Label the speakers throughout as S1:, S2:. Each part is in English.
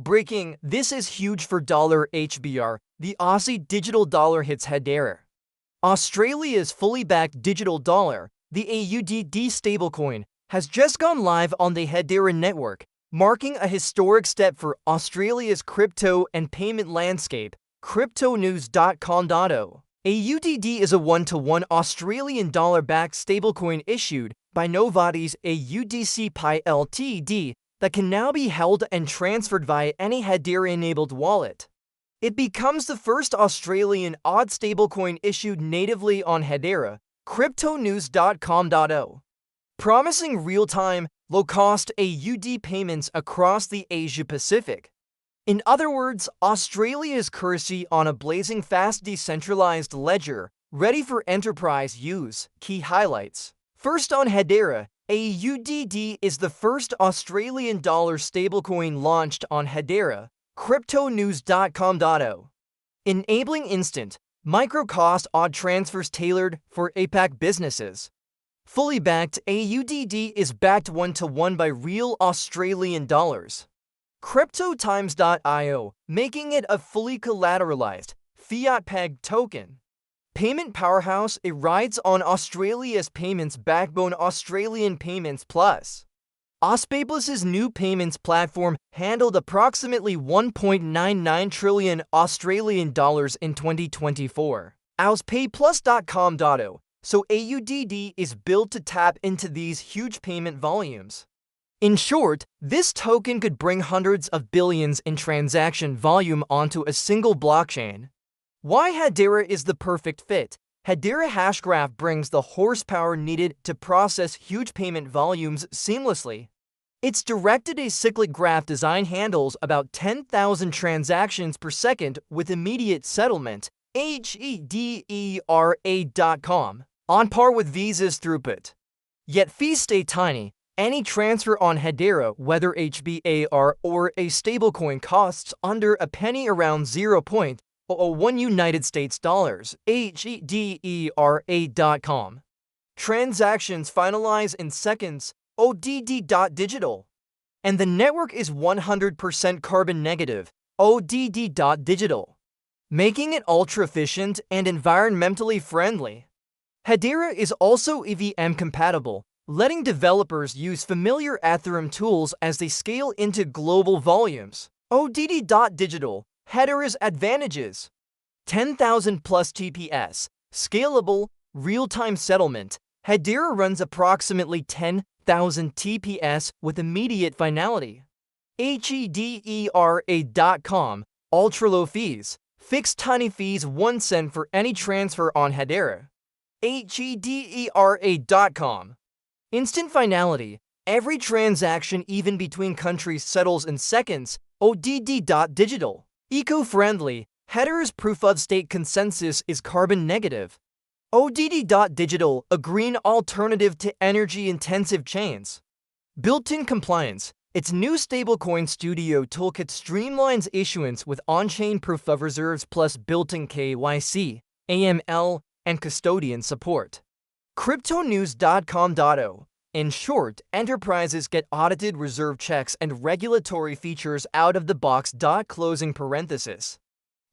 S1: Breaking, this is huge for $HBAR. The Aussie digital dollar hits Hedera. Australia's fully backed digital dollar, the AUDD stablecoin, has just gone live on the Hedera network, marking a historic step for Australia's crypto and payment landscape. CryptoNews.com.au. AUDD is a one-to-one Australian dollar-backed stablecoin issued by Novartis AUDC Pi Ltd. that can now be held and transferred via any Hedera-enabled wallet. It becomes the first Australian AUDD stablecoin issued natively on Hedera. CryptoNews.com.au. Promising real-time, low-cost AUD payments across the Asia-Pacific. In other words, Australia's currency on a blazing fast decentralized ledger, ready for enterprise use. Key highlights. First, on Hedera, AUDD is the first Australian dollar stablecoin launched on Hedera. CryptoNews.com.au. Enabling instant, micro-cost AUD transfers tailored for APAC businesses. Fully backed, AUDD is backed one-to-one by real Australian dollars. CryptoTimes.io, making it a fully collateralized, fiat-pegged token. Payment powerhouse, it rides on Australia's payments backbone Australian Payments Plus. Auspablus's new payments platform handled approximately 1.99 trillion Australian dollars in 2024. Auspayplus.com.au. So AUDD is built to tap into these huge payment volumes. In short, this token could bring hundreds of billions in transaction volume onto a single blockchain. Why Hedera is the perfect fit? Hedera Hashgraph brings the horsepower needed to process huge payment volumes seamlessly. Its directed acyclic graph design handles about 10,000 transactions per second with immediate settlement. HBAR.com. On par with Visa's throughput. Yet fees stay tiny. Any transfer on Hedera, whether HBAR or a stablecoin, costs under a penny, around 0.01 United States dollars. HEDERA.com. Transactions finalize in seconds. AUDD.digital. And the network is 100% carbon negative. AUDD.digital. Making it ultra-efficient and environmentally friendly. Hedera is also EVM compatible, letting developers use familiar Ethereum tools as they scale into global volumes. AUDD.digital. Hedera's advantages. 10,000 plus TPS. Scalable, real-time settlement. Hedera runs approximately 10,000 TPS with immediate finality. HEDERA.com. Ultra-low fees. Fixed tiny fees, 1 cent for any transfer on Hedera. HEDERA.com. Instant finality. Every transaction, even between countries, settles in seconds. AUDD.digital. Eco-friendly. Hedera's proof-of-stake consensus is carbon negative. AUDD.digital, a green alternative to energy-intensive chains. Built-in compliance. Its new Stablecoin Studio toolkit streamlines issuance with on-chain proof of reserves plus built-in KYC, AML, and custodian support. CryptoNews.com.au. In short, enterprises get audited reserve checks and regulatory features out of the box. Closing parenthesis.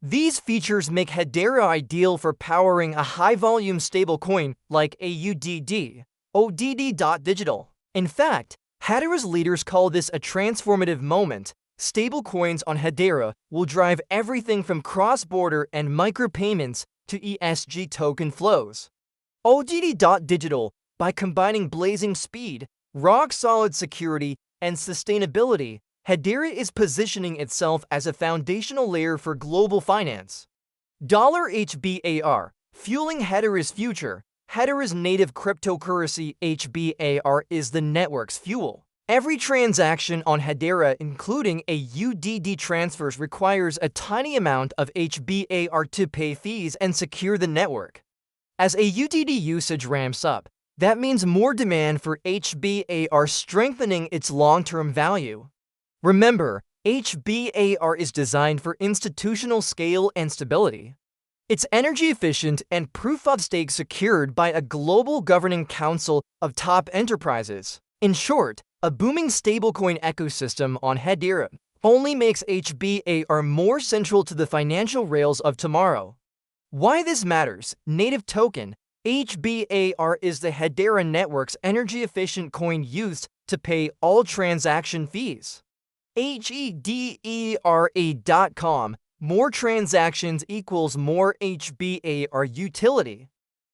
S1: These features make Hedera ideal for powering a high-volume stablecoin like AUDD. AUDD.digital. In fact, Hedera's leaders call this a transformative moment. Stablecoins on Hedera will drive everything from cross-border and micropayments to ESG token flows. AUDD.digital, by combining blazing speed, rock-solid security, and sustainability, Hedera is positioning itself as a foundational layer for global finance. $HBAR, fueling Hedera's future. Hedera's native cryptocurrency HBAR is the network's fuel. Every transaction on Hedera, including AUDD transfers, requires a tiny amount of HBAR to pay fees and secure the network. As AUDD usage ramps up, that means more demand for HBAR, strengthening its long-term value. Remember, HBAR is designed for institutional scale and stability. It's energy efficient and proof-of-stake secured by a global governing council of top enterprises. In short, a booming stablecoin ecosystem on Hedera. only makes HBAR more central to the financial rails of tomorrow. Why this matters: native token. HBAR is the Hedera network's energy-efficient coin used to pay all transaction fees. HEDERA.com. More transactions equals more HBAR utility.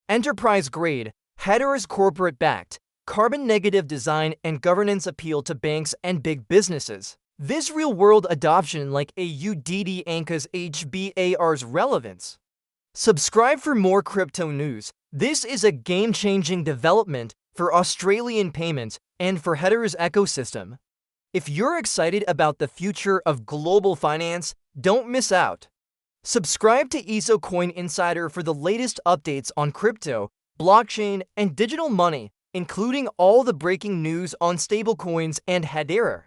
S1: Enterprise grade. Hedera's corporate-backed, carbon-negative design and governance appeal to banks and big businesses. This real-world adoption like AUDD anchors HBAR's relevance. Subscribe for more crypto news. This is a game-changing development for Australian payments and for Hedera's ecosystem. If you're excited about the future of global finance, don't miss out. Subscribe to isocoininsider for the latest updates on crypto, blockchain, and digital money, including all the breaking news on stablecoins and Hedera.